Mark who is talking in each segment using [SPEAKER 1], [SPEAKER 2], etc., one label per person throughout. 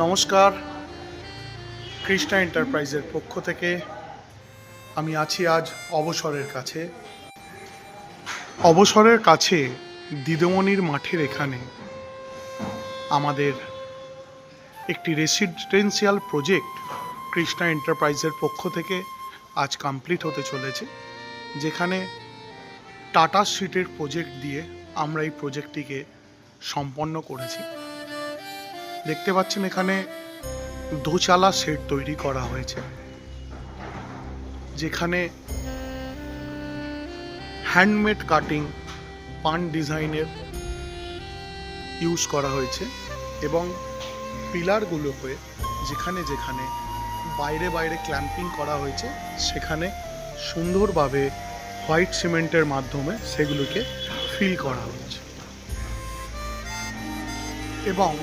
[SPEAKER 1] নমস্কার, কৃষ্ণা এন্টারপ্রাইজের পক্ষ থেকে আমি আছি আজ অবসরের কাছে দিদিমণির মাঠের এখানে আমাদের একটি রেসিডেন্সিয়াল প্রজেক্ট কৃষ্ণা এন্টারপ্রাইজের পক্ষ থেকে আজ কমপ্লিট হতে চলেছে, যেখানে টাটা স্ট্রিটের প্রজেক্ট দিয়ে আমরা এই প্রজেক্টটিকে সম্পন্ন করেছি। দেখতে পাচ্ছেন এখানে দোচালা শেড তৈরি করা হয়েছে, যেখানে হ্যান্ডমেড কাটিং পান ডিজাইনের ইউজ করা হয়েছে এবং পিলারগুলোকে যেখানে যেখানে বাইরে বাইরে ক্ল্যাম্পিং করা হয়েছে সেখানে সুন্দরভাবে হোয়াইট সিমেন্টের মাধ্যমে সেগুলোকে ফিল করা হয়েছে। এবং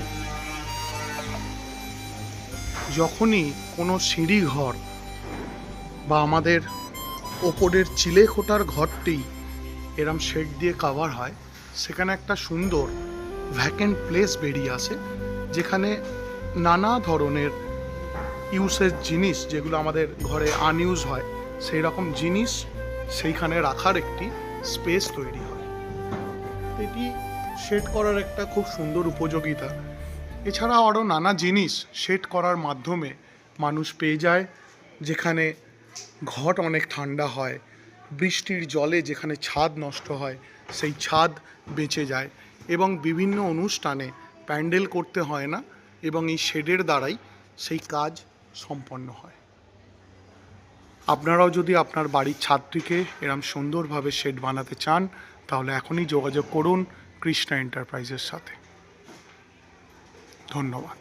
[SPEAKER 1] যখনই কোনো সিঁড়ি ঘর বা আমাদের ওপরের চিলেকোঠার ঘরটি এরম শেড দিয়ে কাভার হয়, সেখানে একটা সুন্দর ভ্যাকেন্ট প্লেস বেরিয়ে আসে, যেখানে নানা ধরনের ইউজের জিনিস, যেগুলো আমাদের ঘরে আনইউজ হয় সেই রকম জিনিস সেইখানে রাখার একটি স্পেস তৈরি হয়। এটি শেড করার একটা খুব সুন্দর উপযোগিতা। এছাড়া আরও নানা জিনিস শেড করার মাধ্যমে মানুষ পেয়ে যায়, যেখানে ঘট অনেক ঠান্ডা হয়, বৃষ্টির জলে যেখানে ছাদ নষ্ট হয় সেই ছাদ বেঁচে যায় এবং বিভিন্ন অনুষ্ঠানে প্যান্ডেল করতে হয় না এবং এই শেডের দ্বারাই সেই কাজ সম্পন্ন হয়। আপনারাও যদি আপনার বাড়ির ছাদটিকে এরম সুন্দরভাবে শেড বানাতে চান, তাহলে এখনই যোগাযোগ করুন কৃষ্ণা এন্টারপ্রাইজের সাথে। ধন্যবাদ।